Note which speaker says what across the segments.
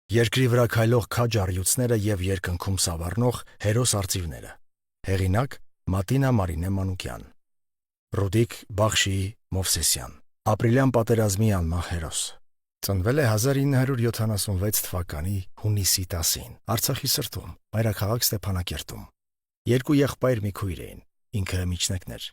Speaker 1: Երկրի վրա քայլող քաջ առյուծները և երկնքում սավառնող հերոս արծիվները։ Հեղինակ Մատինա Մարինե Մանուկյան։ Ռուդիկ Բախշիի Մովսեսյան։ Ապրիլյան պատերազմի անմահ հերոս։ Ծնվել է 1976 թվականի հունիսի 10-ին Արցախի սրտում, մայրաքաղաք Ստեփանակերտում։ Երկու եղբայր մի քույր էին, ինքը միջնեկներ։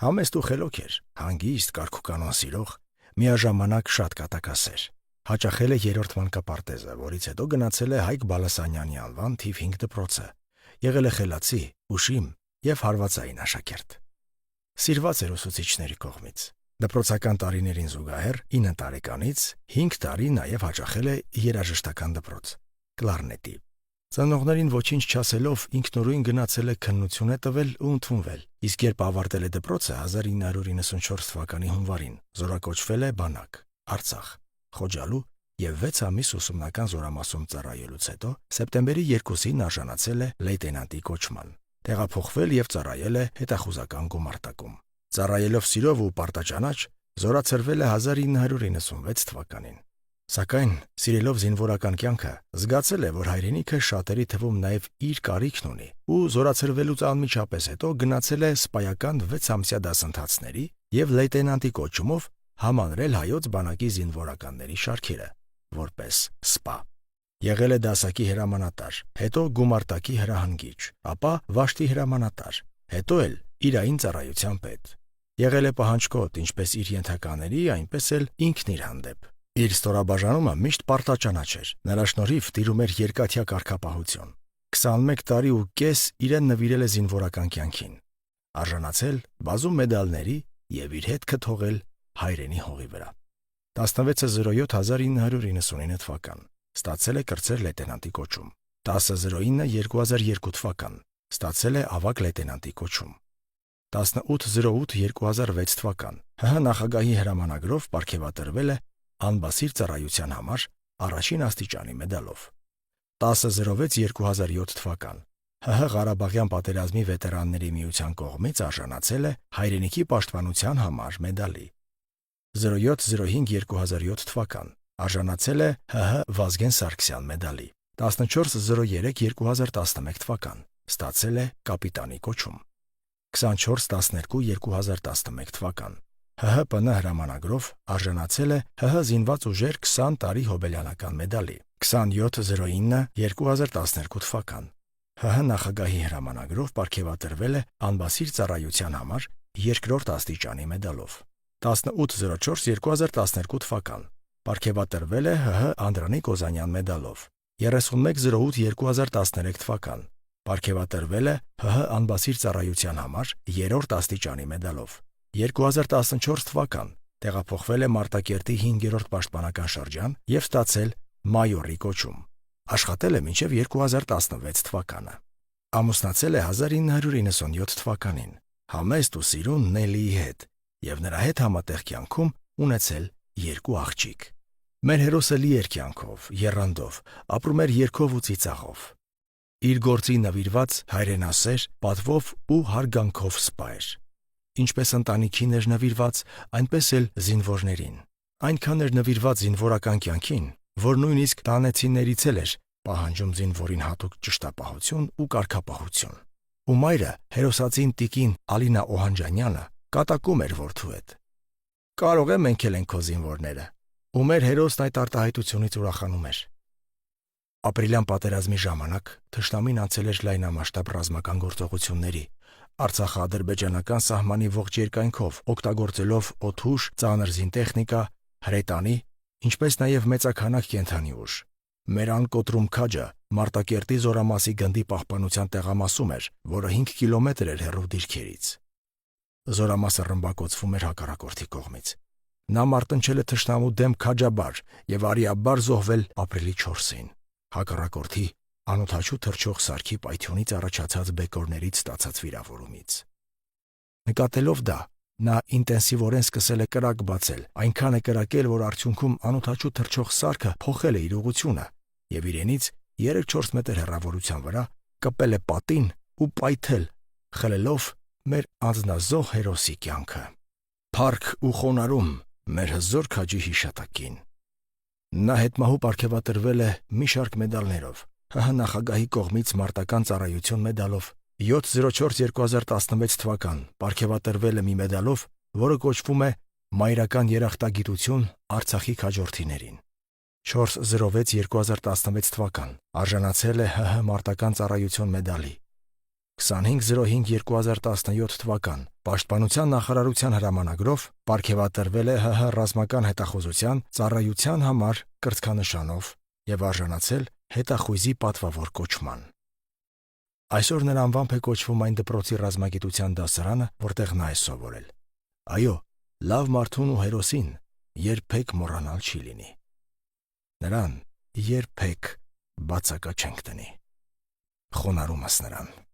Speaker 1: Համեստ ու խելոք էր, հանգիստ, կարգուկանոն սիրող, միաժամանակ շատ կատակասեր։ Հաճախել է 3-րդ մանկապարտեզը, որից հետո գնացել է Հայկ Բալասանյանի անվան թիվ 5 դպրոցը։ Եղել է խելացի, ուշիմ և հարվածային աշակերտ։ Սիրված էր ուսուցիչների կողմից։ Դպրոցական տարիներին զուգահեռ 9 տարեկանից 5 տարի նաև հաճախել է երաժշտական դպրոց, կլարնետի։ Ծնողներին ոչինչ չասելով ինքնուրույն գնացել է քննություն է տվել ու ընդունվել, իսկ երբ ավարտել է դպրոցը 1994 թվականի հունվարին, զորակոչվել է բանակ, Արցախ, Խոջալու և 6 ամիս ուսումնական զորամասում ծառայելուց հետո սեպտեմբերի 2-ին արժանացել է լեյտենանտի կոչման, տեղափոխվել և ծառայել է հետախուզական գումարտակում։ Ծառայելով սիրով ու պարտաճանաչ, զորացրվել է 1996 թվականին։ Սակայն, սիրելով զինվորական կյանքը, զգացել է, որ հայրենիքը շատերի թվում նաև իր կարիքն ունի ու զորացրվելուց անմիջապես հետո գնացել է սպայական 6-ամսյա դասընթացների և լեյտենանտի կոչումով համալրել հայոց բանակի զինվորականների շարքերը, որպես սպա։ Եղել է դասակի հրամանատար, հետո գումարտակի հրահանգիչ, ապա վաշտի հրամանատար, հետո էլ իրային ծառայության պետ։ Եղել է պահանջկոտ ինչպես իր ենթակաների, այնպես էլ ինքն իր հանդեպ։ Իր ստորաբաժանումը միշտ պարտաճանաչ էր, նրա շնորհիվ տիրում էր երկաթյա կարգապահություն։ 21 տարի ու կես իրեն նվիրել է զինվորական կյանքին, արժանացել բազում մեդալների և իր հետքը թողել հայրենի հողի վրա։ 16.07.1999 թվական ստացել է կրտսեր լեյտենանտի կոչում։ 10.09.2002 թվական ստացել է ավագ լեյտենանտի կոչում։ 18.08.2006 թվական ՀՀ նախագահի հրամանագրով պարգևատրվել է անբասիր ծառայության համար առաջին աստիճանի մեդալով։ 10.06.2007 թվական ՀՀ Ղարաբաղյան պատերազմի վետերանների միության կողմից արժանացել է հայրենիքի պաշտպանության համար մեդալի։ 07.05.2007 թվական արժանացել է ՀՀ Վազգեն Սարգսյան մեդալի։ 14.03.2011 թվական ստացել է կապիտանի կոչում։ 24.12.2011 թվական ՀՀ ՊՆ հրամանագրով արժանացել է ՀՀ Զինված ուժեր 20 տարի հոբելյանական մեդալի։ 27.09.2012 թվական ՀՀ նախագահի հրամանագրով պարգևատրվել է անբասիր ծառայության համար երկրորդ աստիճանի մեդալով։ 18.04.2012 թվական պարգևատրվել է ՀՀ Անդրանիկ Օզանյան մեդալով։ 31.08.2013 թվական պարգևատրվել է ՀՀ անբասիր ծառայության համար երրորդ աստիճանի մեդալով։ 2014 թվական տեղափոխվել է Մարտակերտի 5-րդ պաշտպանական շրջան և ստացել մայորի կոչում։ Աշխատել է մինչև 2016 թվականը։ Ամուսնացել է 1997 թվականին համեստ ու սիրուն Նելիի հետ և նրա հետ համատեղ կյանքում ունեցել 2 աղջիկ։ Մեր հերոսը լի էր կյանքով, եռանդով, ապրում էր երգով ու ծիծաղով։ Իր գործի նվիրված, հայրենասեր, պատվով ու հարգանքով սպա էր։ Ինչպես ընտանիքին էր նվիրված, այնպես էլ զինվորներին։ Այնքան էր նվիրված զինվորական կյանքին, որ նույնիսկ տանեցիներից էլ էր պահանջում զինվորին հատուկ ճշտապահություն ու կարգապահություն։ Ու մայրը, հերոսածին տիկին Ալինա Օհանջանյանը, կատակում էր որդու հետ։ Կարող է մենք էլ ենք քո զինվորները։ Ու մեր հերոսն այդ արտահայտությունից ուրախանում էր։ Ապրիլյան պատերազմի ժամանակ թշնամին անցել էր լայնամասշտաբ ռազմական գործողությունների, Արցախա-ադրբեջանական սահմանի ողջ երկայնքով, օգտագործելով օդուժ, ծանր զինտեխնիկա, հրետանի, ինչպես նաև մեծաքանակ կենդանի ուժ։ Մեր անկոտրում քաջը Մարտակերտի զորամասի գնդի պահպանության տեղամասում էր, որը 5 կիլոմետր էր հեռու դիրքերից։ Զորամասը ռմբակոծվում էր հակառակորդի կողմից։ Նա մարտնչել է թշնամու դեմ քաջաբար և արիաբար զոհվել ապրիլի 4-ին։ Հակառակորդի անօդաչու թռչող սարքի պայթյունից առաջացած բեկորներից ստացած վիրավորումից։ Նկատելով դա, նա ինտենսիվորեն սկսել է կրակ բացել, այնքան է կրակել, որ արդյունքում անօդաչու թռչող սարքը փոխել է իր ուղղությունը և իրենից 3-4 մետր հեռավորության վրա կպել է պատին ու պայթել, խլելով մեր անձնազոհ հերոսի կյանքը։ Փառք ու խոնարհում մեր հզոր քաջի հիշատակին։ Նա հետմահու պարգևատրվել է մի շարք մեդալներով, ՀՀ նախագահի կողմից մարտական ծառայություն մեդալով, 704-2016 թվական պարգևատրվել է մի մեդալով, որը կոչվում է Մայրական երախտագիտություն Արցախի քաջորդիներին, 406-2016 թվական արժանացել է ՀՀ մարտական ծառայություն մեդալի, 2505-2017 թվական Պաշտպանության նախարարության հրամանագրով պարգևատրվել է ՀՀ ռազմական հետախուզության ծառայության համար կրծքանշանով և արժանացել հետախույզի պատվավոր կոչման։ Այսօր նրա անվամբ է կոչվում այն դպրոցի ռազմագիտության դասարանը, որտեղ նա է սովորել։ Այո, լավ մարդուն ու հերոսին երբեք մոռանալ չի լինի։ Նրան երբեք բացակա չենք դնի։ Խոնարհումս նրան։